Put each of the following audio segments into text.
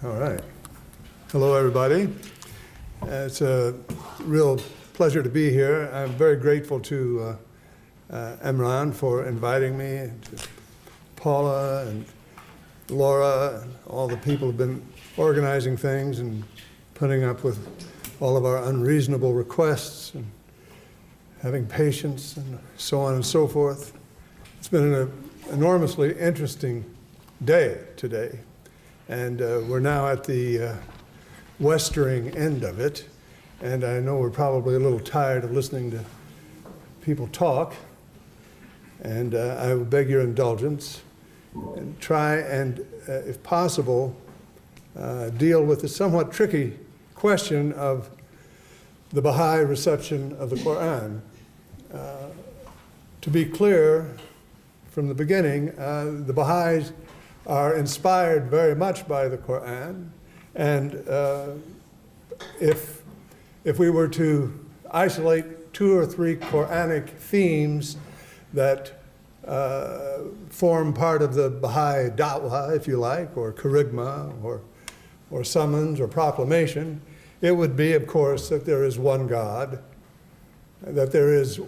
All right. Hello, everybody. It's a real pleasure to be here. I'm very grateful to Emran for inviting me, to Paula and Laura, and all the people who've been organizing things and putting up with all of our unreasonable requests and having patience and so on and so forth. It's been an enormously interesting day today. And we're now at the westering end of it. And I know we're probably a little tired of listening to people talk. And I will beg your indulgence and try and, if possible, deal with the somewhat tricky question of the Baha'i reception of the Qur'an. To be clear from the beginning, the Baha'is are inspired very much by the Qur'an, and if we were to isolate 2 or 3 Quranic themes that form part of the Baha'i da'wah, if you like, or kerygma, or summons, or proclamation, it would be, of course, that there is one God, that there is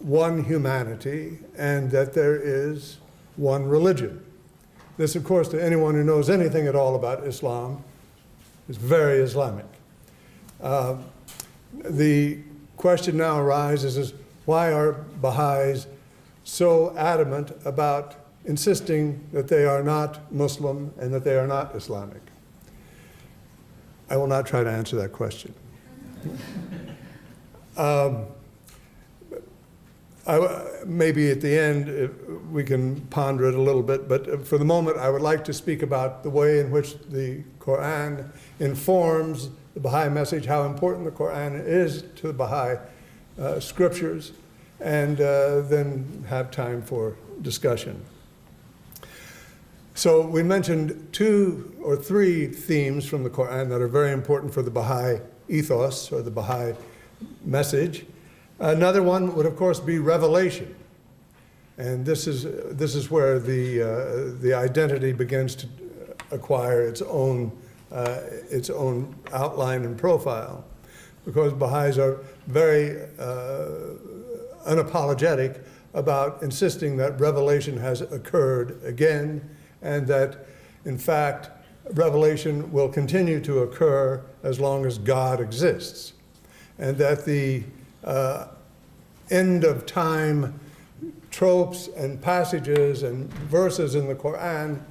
one humanity, and that there is one religion. This, of course, to anyone who knows anything at all about Islam, is very Islamic. The question now arises is why are Baha'is so adamant about insisting that they are not Muslim and that they are not Islamic? I will not try to answer that question. Maybe at the end we can ponder it a little bit, but for the moment I would like to speak about the way in which the Qur'an informs the Baha'i message, how important the Qur'an is to the Baha'i scriptures, and then have time for discussion. So we mentioned 2 or 3 themes from the Qur'an that are very important for the Baha'i ethos, or the Baha'i message. Another one would, of course, be revelation. And this is where the identity begins to acquire its own outline and profile, because Baha'is are very unapologetic about insisting that revelation has occurred again, and that, in fact, revelation will continue to occur as long as God exists, and that the end of time tropes and passages and verses in the Qur'an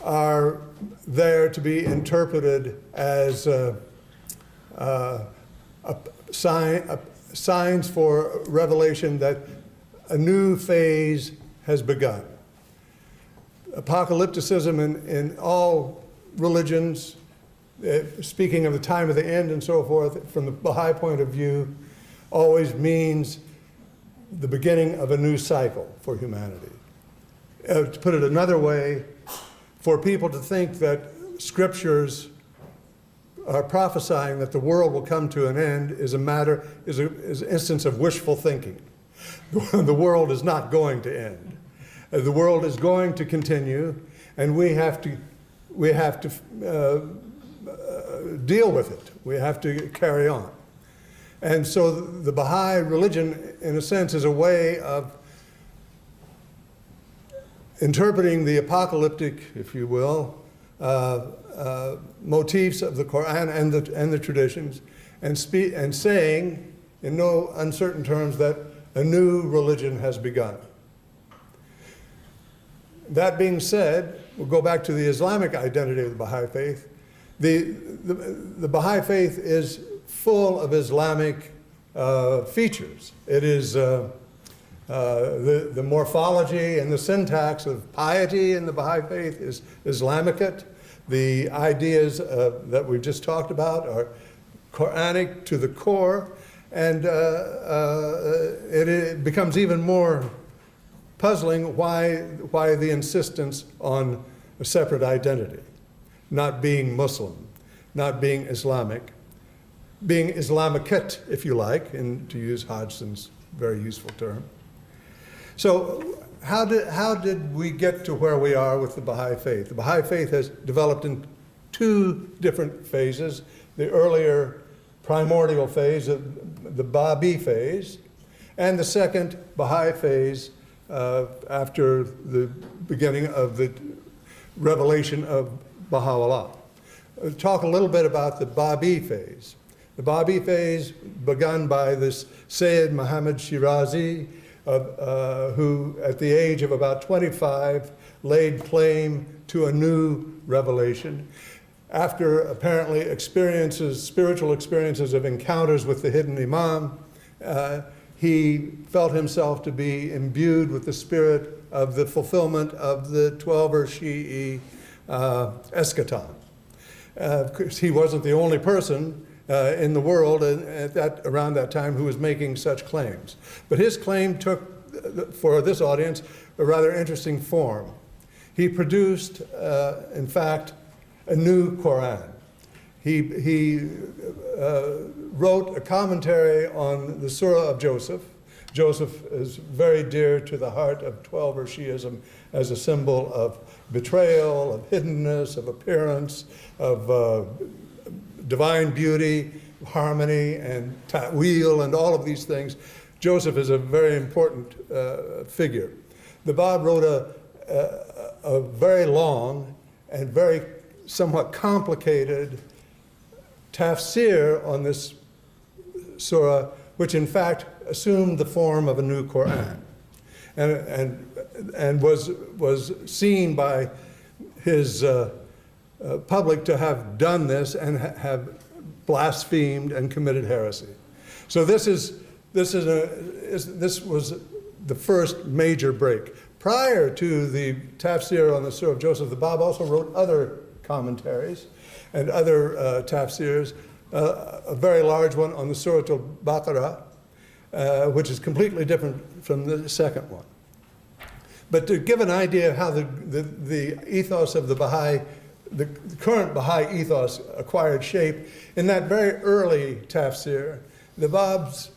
are there to be interpreted as signs for revelation that a new phase has begun. Apocalypticism in all religions, speaking of the time of the end and so forth, from the Baha'i point of view, always means the beginning of a new cycle for humanity. To put it another way, for people to think that scriptures are prophesying that the world will come to an end is an instance of wishful thinking. The world is not going to end. The world is going to continue, and we have to deal with it. We have to carry on. And so the Baha'i religion, in a sense, is a way of interpreting the apocalyptic, if you will, motifs of the Qur'an and the traditions, and saying, in no uncertain terms, that a new religion has begun. That being said, we'll go back to the Islamic identity of the Baha'i faith. The Baha'i faith is full of Islamic features. It is the morphology and the syntax of piety in the Baha'i faith is Islamicate. The ideas that we've just talked about are Quranic to the core, and it becomes even more puzzling why the insistence on a separate identity, not being Muslim, not being Islamic, being Islamicate, if you like, and to use Hodgson's very useful term. So how did we get to where we are with the Baha'i faith? The Baha'i faith has developed in two different phases. The earlier primordial phase, the Babi phase, and the second Baha'i phase after the beginning of the revelation of Baha'u'llah. I'll talk a little bit about the Babi phase. The Babi phase begun by this Sayyid Muhammad Shirazi, who at the age of about 25 laid claim to a new revelation. After apparently spiritual experiences of encounters with the hidden Imam, he felt himself to be imbued with the spirit of the fulfillment of the 12er Shi'i eschaton. Because he wasn't the only person in the world around that time who was making such claims. But his claim took, for this audience, a rather interesting form. He produced, in fact, a new Qur'an. He wrote a commentary on the Surah of Joseph. Joseph is very dear to the heart of 12er Shi'ism as a symbol of betrayal, of hiddenness, of appearance, of divine beauty, harmony, and ta'wil, and all of these things. Joseph is a very important figure. The Bab wrote a very long and very somewhat complicated tafsir on this surah, which in fact assumed the form of a new Qur'an, and was seen by his public to have done this and have blasphemed and committed heresy. So this was the first major break. Prior to the tafsir on the Surah of Joseph, the Bab also wrote other commentaries and other tafsirs, a very large one on the Surah Al-Baqarah, which is completely different from the second one. But to give an idea of how the ethos of the Baha'i, the current Baha'i ethos acquired shape, in that very early tafsir, the Bab's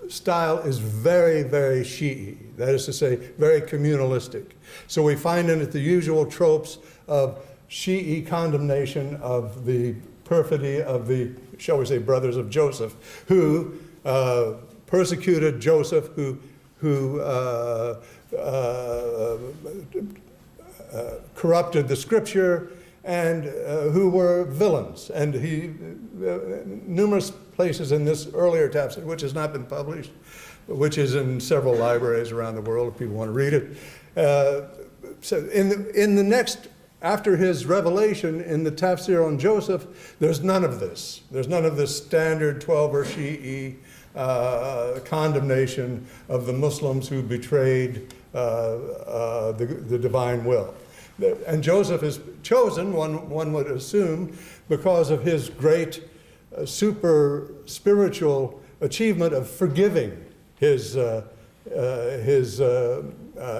style is very, very Shi'i, that is to say, very communalistic. So we find in it the usual tropes of Shi'i condemnation of the perfidy of the, shall we say, brothers of Joseph, who persecuted Joseph, who corrupted the scripture, and who were villains. And numerous places in this earlier tafsir, which has not been published, which is in several libraries around the world if people want to read it. So in the next, after his revelation in the tafsir on Joseph, there's none of this. There's none of this standard 12er Shi'i condemnation of the Muslims who betrayed the divine will. And Joseph is chosen, one would assume, because of his great super spiritual achievement of forgiving his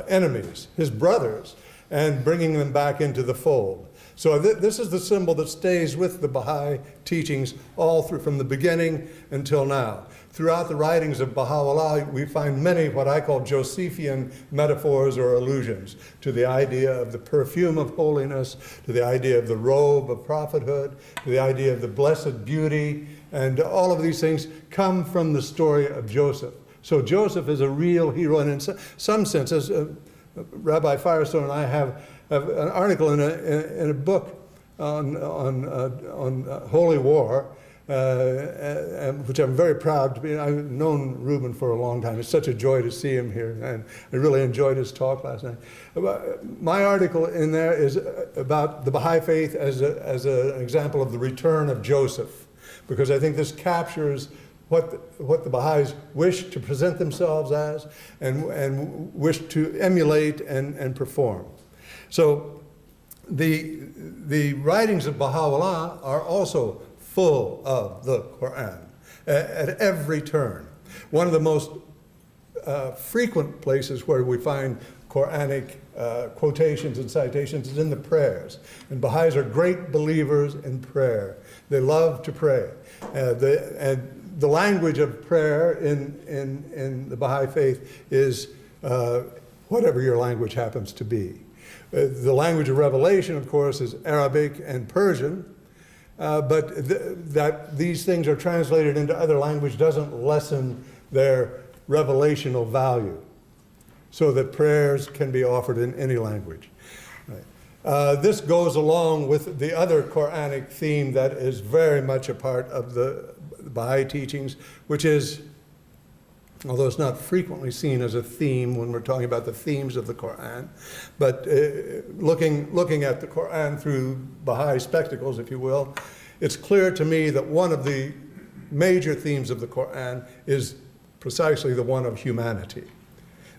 enemies, his brothers, and bringing them back into the fold. So this is the symbol that stays with the Baha'i teachings all through, from the beginning until now. Throughout the writings of Baha'u'llah, we find many what I call Josephian metaphors or allusions to the idea of the perfume of holiness, to the idea of the robe of prophethood, to the idea of the blessed beauty, and all of these things come from the story of Joseph. So Joseph is a real hero, and in some senses, Rabbi Firestone and I have an article in a book on holy war, which I'm very proud to be. I've known Reuben for a long time. It's such a joy to see him here, and I really enjoyed his talk last night. My article in there is about the Baha'i faith as an example of the return of Joseph, because I think this captures what the Baha'is wish to present themselves as and wish to emulate and perform. So the writings of Baha'u'llah are also full of the Qur'an at every turn. One of the most frequent places where we find Quranic quotations and citations is in the prayers. And Baha'is are great believers in prayer. They love to pray. And the language of prayer in the Baha'i faith is whatever your language happens to be. The language of revelation, of course, is Arabic and Persian, but that these things are translated into other language doesn't lessen their revelational value, so that prayers can be offered in any language. This goes along with the other Quranic theme that is very much a part of the Baha'i teachings, which is, although it's not frequently seen as a theme when we're talking about the themes of the Qur'an, but looking at the Qur'an through Baha'i spectacles, if you will, it's clear to me that one of the major themes of the Qur'an is precisely the one of humanity.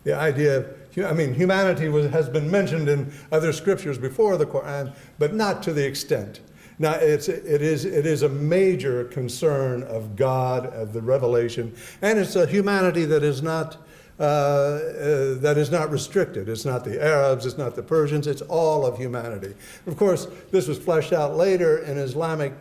The idea of, humanity has been mentioned in other scriptures before the Qur'an, but not to the extent. Now, it is a major concern of God, of the revelation, and it's a humanity that is not restricted. It's not the Arabs, it's not the Persians, it's all of humanity. Of course, this was fleshed out later in Islamic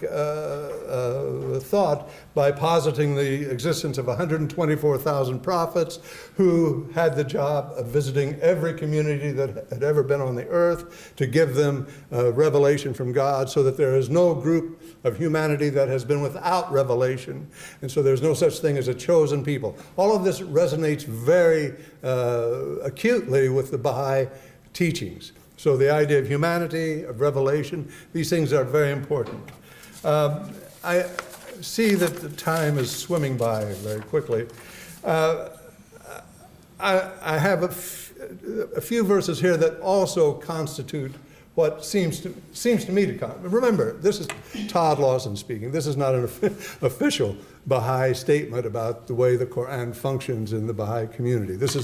thought by positing the existence of 124,000 prophets who had the job of visiting every community that had ever been on the earth to give them revelation from God, so that there is no group of humanity that has been without revelation, and so there's no such thing as a chosen people. All of this resonates very acutely with the Baha'i teachings. So the idea of humanity, of revelation, these things are very important. I see that the time is swimming by very quickly. I have a few verses here that also constitute what seems to me to come. Remember, this is Todd Lawson speaking. This is not an official Baha'i statement about the way the Qur'an functions in the Baha'i community. This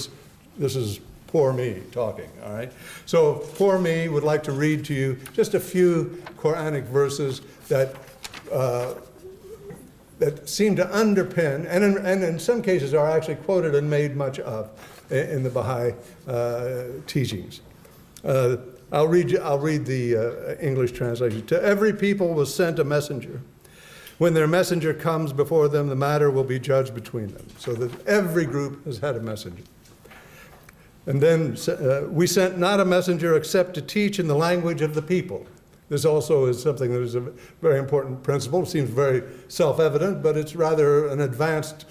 is poor me talking, all right? So poor me would like to read to you just a few Quranic verses that seem to underpin, and in some cases are actually quoted and made much of in the Baha'i teachings. I'll read the English translation. To every people was sent a messenger. When their messenger comes before them, the matter will be judged between them. So that every group has had a messenger. And then we sent not a messenger except to teach in the language of the people. This also is something that is a very important principle. It seems very self-evident, but it's rather an advanced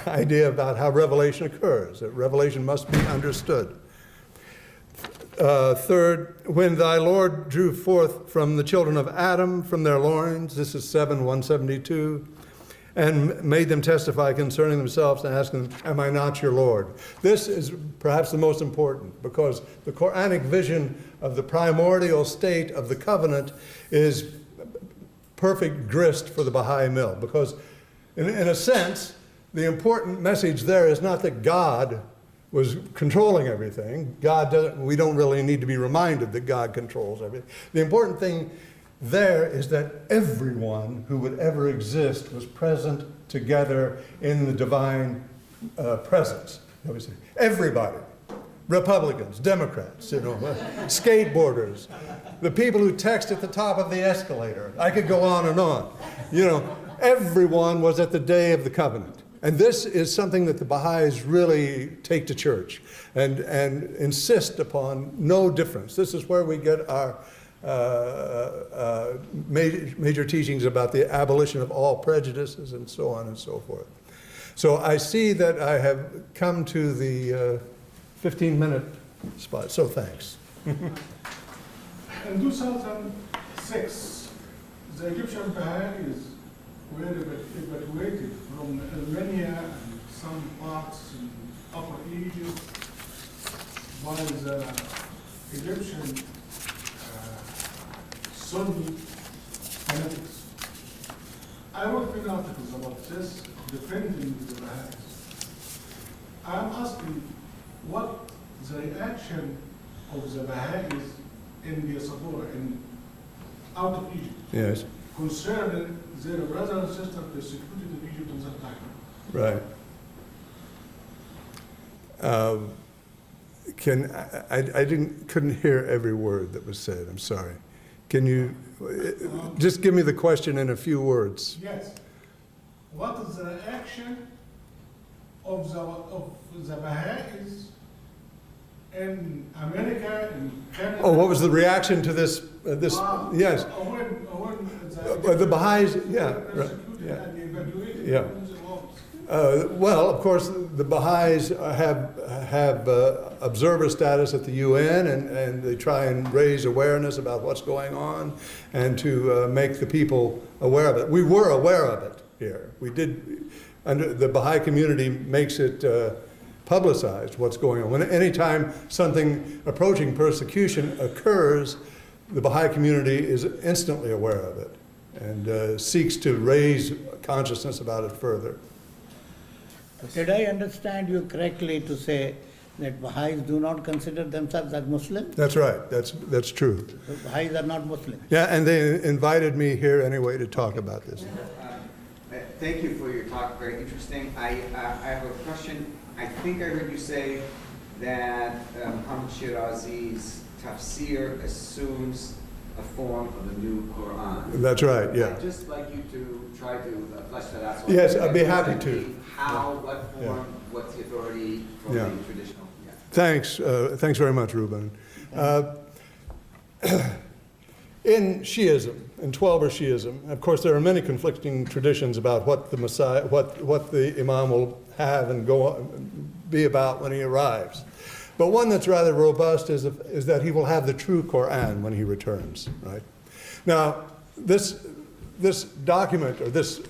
idea about how revelation occurs, that revelation must be understood. Third, when thy Lord drew forth from the children of Adam from their loins, this is 7:172, and made them testify concerning themselves and asking them, am I not your Lord? This is perhaps the most important, because the Quranic vision of the primordial state of the covenant is perfect grist for the Baha'i mill, because in a sense, the important message there is not that God was controlling everything. We don't really need to be reminded that God controls everything. The important thing there is that everyone who would ever exist was present together in the divine presence. Everybody. Republicans, Democrats, skateboarders, the people who text at the top of the escalator. I could go on and on. Everyone was at the day of the covenant. And this is something that the Baha'is really take to church and insist upon no difference. This is where we get our major teachings about the abolition of all prejudices and so on and so forth. So I see that I have come to the 15-minute spot, so thanks. In 2006, the Egyptian Baha'is were evacuated from Armenia and some parts in Upper Egypt by the Egyptian Sunni fanatics. I wrote many articles about this, defending the Baha'is. I'm asking what the reaction of the Baha'is in diaspora, out of Egypt, Yes. concerning their brother and sister persecuted in Egypt at that time. Right. I couldn't hear every word that was said. I'm sorry. Can you just give me the question in a few words? Yes. What is the reaction of the Baha'is in America, in Canada. Oh, what was the reaction to this? Yes. When The Baha'is, yeah, right, persecuted yeah. and evaluated Yeah. Well, of course, the Baha'is have observer status at the UN, and they try and raise awareness about what's going on and to make the people aware of it. We were aware of it here. We did, the Baha'i community makes it publicized what's going on. Anytime something approaching persecution occurs, the Baha'i community is instantly aware of it and seeks to raise consciousness about it further. Did I understand you correctly to say that Baha'is do not consider themselves as Muslims? That's right. That's true. So Baha'is are not Muslims. Yeah, and they invited me here anyway to talk about this. Thank you for your talk, very interesting. I have a question. I think I heard you say that Muhammad Shirazi's tafsir assumes a form of the new Qur'an. That's right, yeah. I'd just like you to try to flesh that out. Yes, I'd be happy to. How, what form, Yeah. what's the authority from Yeah. the traditional? Yeah. Thanks very much, Ruben. In Shiism, in Twelver Shiism, of course, there are many conflicting traditions about what the Messiah, what the Imam will have and be about when he arrives. But one that's rather robust is that he will have the true Qur'an when he returns. Right now, this document or this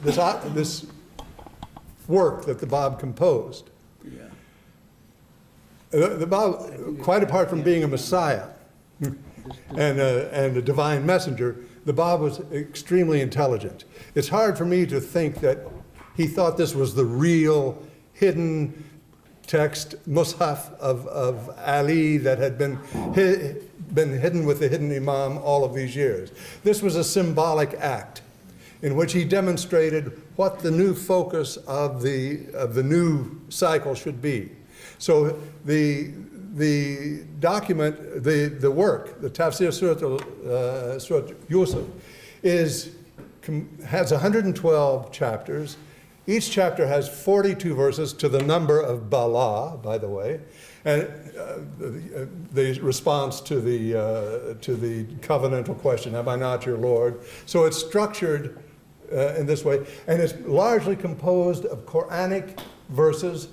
work that the Bab composed, the Bab, quite apart from being a Messiah and a divine messenger, the Bab was extremely intelligent. It's hard for me to think that he thought this was the real hidden text, Mus'haf of Ali that had been hidden with the hidden Imam all of these years. This was a symbolic act in which he demonstrated what the new focus of the new cycle should be. So the document, the work, the Tafsir Surat Yusuf, has 112 chapters. Each chapter has 42 verses to the number of Bala, by the way, and the response to the covenantal question, "Am I not your Lord?" So it's structured in this way, and it's largely composed of Quranic verses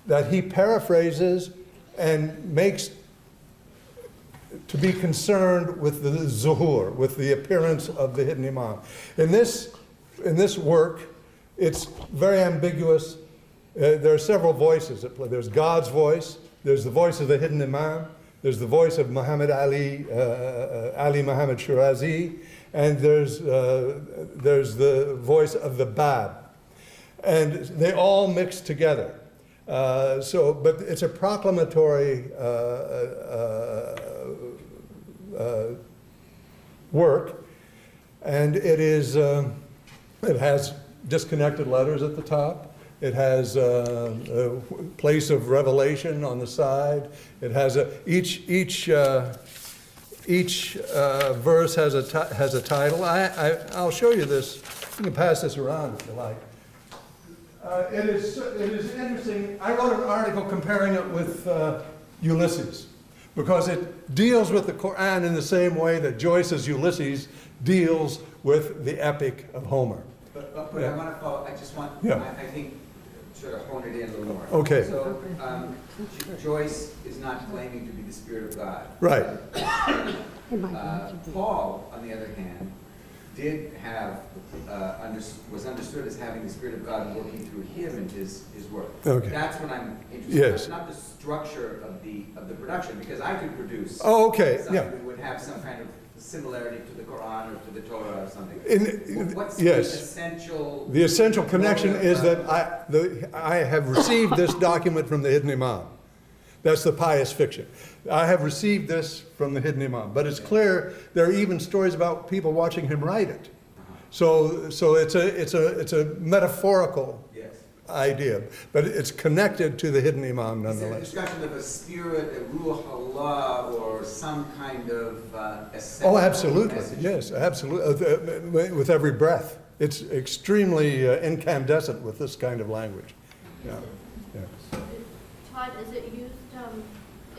that he paraphrases and makes to be concerned with the zuhur, with the appearance of the hidden Imam. In this work, it's very ambiguous. There are several voices at play. There's God's voice, there's the voice of the hidden Imam, there's the voice of Muhammad Ali Muhammad Shirazi, and there's the voice of the Bab. And they all mix together. But it's a proclamatory work, and it has disconnected letters at the top. It has a place of revelation on the side. It has each verse has a title. I'll show you this. You can pass this around if you like. It is interesting. I wrote an article comparing it with Ulysses, because it deals with the Qur'an in the same way that Joyce's Ulysses deals with the epic of Homer. But Yeah. I want to follow, I just want, Yeah. I think, sort of hone it in a little more. Okay. So, Joyce is not claiming to be the Spirit of God. Right. Paul, on the other hand, did have, was understood as having the Spirit of God working through him and his work. Okay. That's what I'm interested in. Yes. Not the structure of the production, because I could produce Oh, okay. something Yeah. that would have some kind of similarity to the Quran or to the Torah or something. What's Yes. the essential? The essential connection is that I have received this document from the hidden Imam. That's the pious fiction. I have received this from the hidden Imam. But it's clear there are even stories about people watching him write it. So it's a metaphorical Yes. idea, but it's connected to the hidden Imam Is there a nonetheless. discussion of a spirit, a ruh Allah, or some kind of essential Oh, absolutely. message? Yes, absolutely. With every breath. It's extremely incandescent with this kind of language. Yeah. Yeah. Todd, is it used,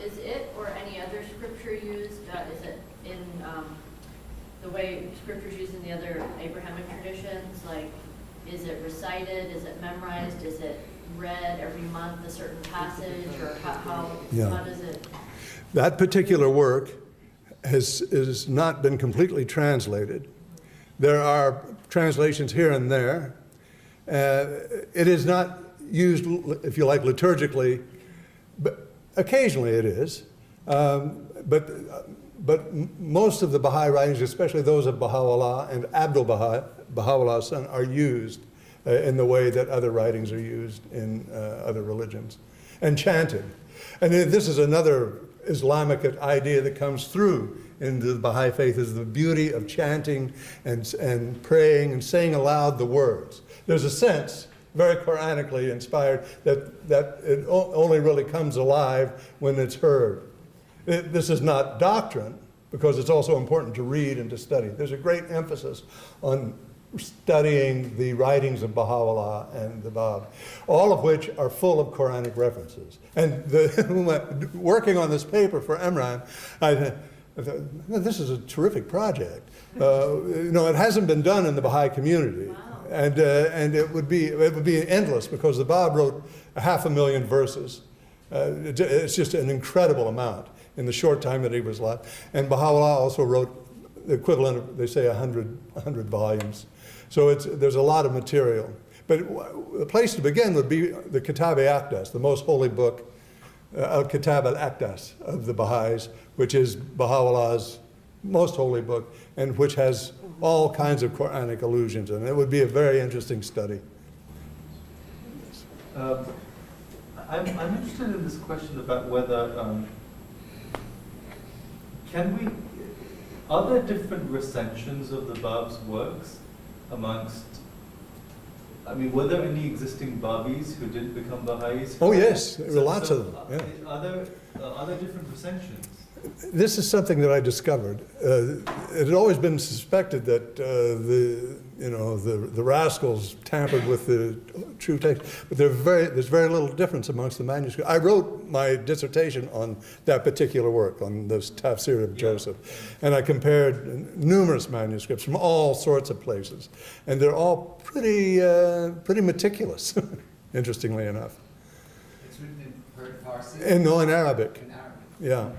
is it any other scripture used? Is it in the way scripture's used in the other Abrahamic traditions? Like, is it recited? Is it memorized? Is it read every month, a certain passage? Or how does it? That particular work has not been completely translated. There are translations here and there. It is not used, if you like, liturgically, but occasionally it is. But most of the Baha'i writings, especially those of Baha'u'llah and Abdul Baha'u'llah's son, are used in the way that other writings are used in other religions, and chanted. And this is another Islamic idea that comes through in the Baha'i faith, is the beauty of chanting and praying and saying aloud the words. There's a sense, very Quranically inspired, that it only really comes alive when it's heard. This is not doctrine, because it's also important to read and to study. There's a great emphasis on studying the writings of Baha'u'llah and the Bab, all of which are full of Quranic references. And working on this paper for Emran, I thought, this is a terrific project. It hasn't been done in the Baha'i community. Wow. And it would be endless, because the Bab wrote 500,000 verses. It's just an incredible amount in the short time that he was alive. And Baha'u'llah also wrote the equivalent of, they say, 100 volumes. So there's a lot of material. But the place to begin would be the Kitab al-Aqdas, the most holy book, Al-Kitab al-Aqdas of the Baha'is, which is Baha'u'llah's most holy book, and which has all kinds of Quranic allusions, and it would be a very interesting study. I'm interested in this question about whether are there different recensions of the Bab's works amongst, were there any existing Babis who didn't become Baha'is? Oh yes, there were lots of them. Yeah. Are there different recensions? This is something that I discovered. It had always been suspected that the rascals tampered with the true text, but there's very little difference amongst the manuscripts. I wrote my dissertation on that particular work, on this tafsir of Joseph, and I compared numerous manuscripts from all sorts of places, and they're all pretty meticulous, interestingly enough. It's written in Farsi? In Arabic. In Arabic. Yeah.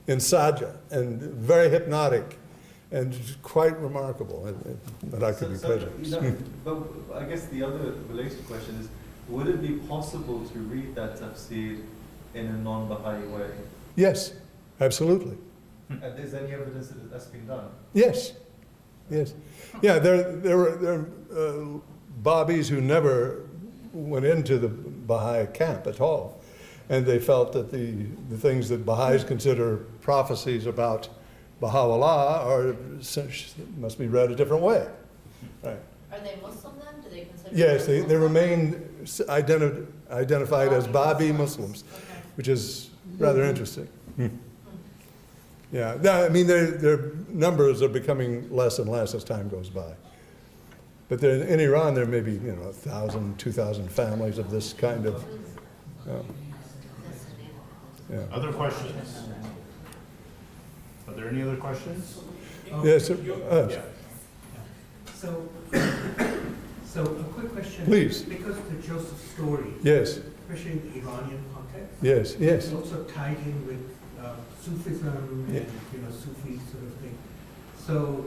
In Sajja, and very hypnotic, and quite remarkable that I could be present. But I guess the other related question is, would it be possible to read that tafsir in a non-Baha'i way? Yes, absolutely. And is there any evidence that that's been done? Yes, yes. Yeah, there were Babis who never went into the Baha'i camp at all. And they felt that the things that Baha'is consider prophecies about Baha'u'llah must be read a different way. Right. Are they Muslim then? Do they consider? Yes, they remain identified as Babi Muslims, Okay. which is rather interesting. Yeah, their numbers are becoming less and less as time goes by. But in Iran, there may be 1,000, 2,000 families of this kind of. Yeah. Other questions? Are there any other questions? Yes. Yeah. So a quick question. Please. Because of the Joseph story, Yes. especially in the Iranian context, Yes. Yes. it's also tied in with Sufism Yeah. and Sufi sort of thing. So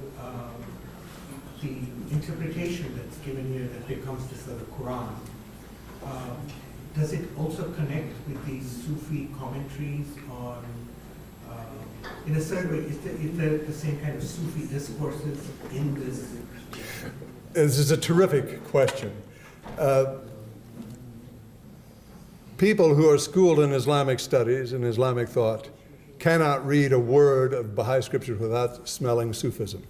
the interpretation that's given here that becomes this sort of Quran, does it also connect with these Sufi commentaries on, in a certain way, is there the same kind of Sufi discourses in this? This is a terrific question. People who are schooled in Islamic studies and Islamic thought cannot read a word of Baha'i scripture without smelling Sufism.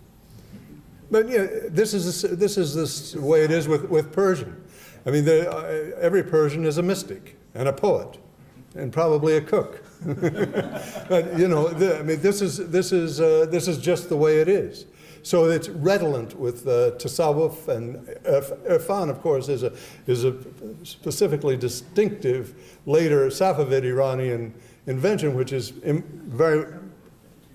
But this is the way it is with Persian. Every Persian is a mystic and a poet, and probably a cook. But this is just the way it is. So it's redolent with tasawwuf, and irfan, of course, is a specifically distinctive later Safavid Iranian invention, which is very,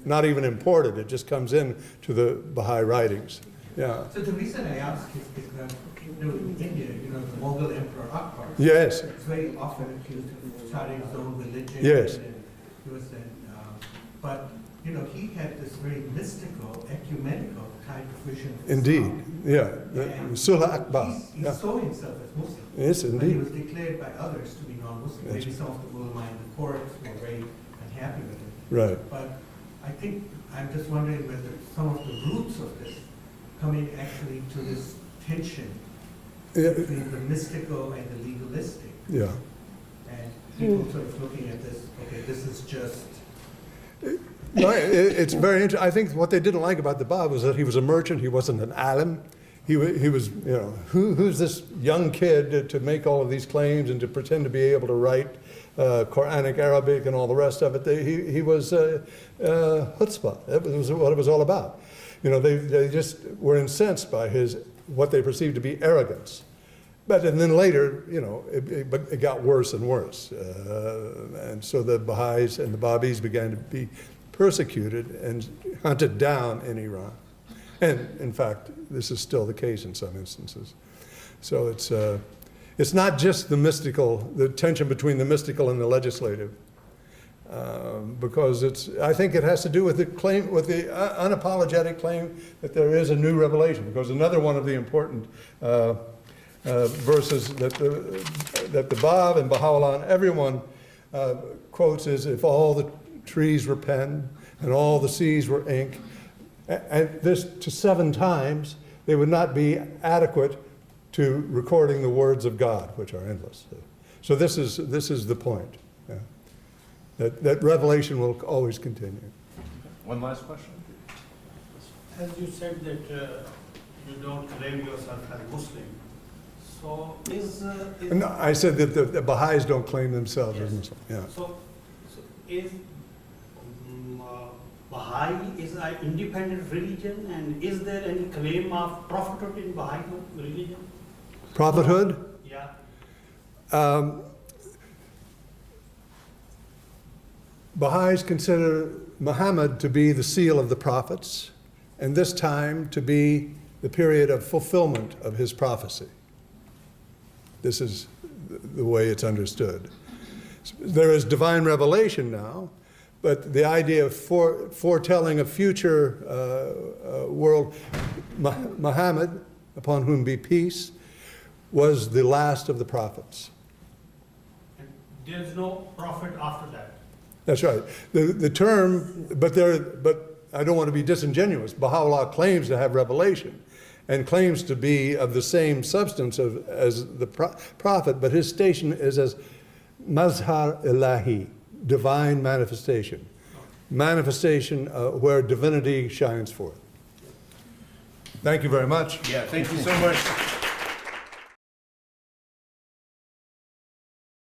not even imported. It just comes in to the Baha'i writings. Yeah. So the reason I ask is because, in India, the Mughal Emperor Akbar. Yes. Is very often accused of starting his own religion. Yes. And he was but, he had this very mystical, ecumenical kind of vision of Indeed. Islam. Yeah. And Sulah Akbar. He Yeah. saw himself as Muslim. Yes, But he indeed. was declared by others to be non-Muslim. That's- Maybe some of the ulama in the courts were very unhappy with it. Right. But I think, I'm just wondering whether some of the roots of this coming actually to this tension Yeah. between the mystical and the legalistic. Yeah. And people sort of looking at this, okay, this is just, No, it's very interesting. I think what they didn't like about the Bab was that he was a merchant. He wasn't an alim. He was, who's this young kid to make all of these claims and to pretend to be able to write Quranic, Arabic, and all the rest of it? He was chutzpah. That was what it was all about. They just were incensed by what they perceived to be arrogance. And then later, it got worse and worse. And so the Baha'is and the Babis began to be persecuted and hunted down in Iran. And in fact, this is still the case in some instances. So it's not just the tension between the mystical and the legislative, because I think it has to do with the unapologetic claim that there is a new revelation. Because another one of the important verses that the Bab and Baha'u'llah and everyone quotes is, if all the trees were pen and all the seas were ink, and this to 7 times, they would not be adequate to recording the words of God, which are endless. So this is the point, yeah. That revelation will always continue. One last question. As you said that you don't claim yourself as Muslim, so No, I said that the Baha'is don't claim themselves as Muslim. Yeah. so is Baha'i is an independent religion, and is there any claim of prophethood in Baha'i religion? Prophethood? Yeah. Baha'is consider Muhammad to be the seal of the prophets, and this time to be the period of fulfillment of his prophecy. This is the way it's understood. There is divine revelation now, but the idea of foretelling a future world, Muhammad, upon whom be peace, was the last of the prophets. And there's no prophet after that. That's right. The term, but I don't want to be disingenuous. Baha'u'llah claims to have revelation and claims to be of the same substance as the prophet, but his station is as mazhar ilahi, divine manifestation. Manifestation where divinity shines forth. Thank you very much. Yeah, thank you so much.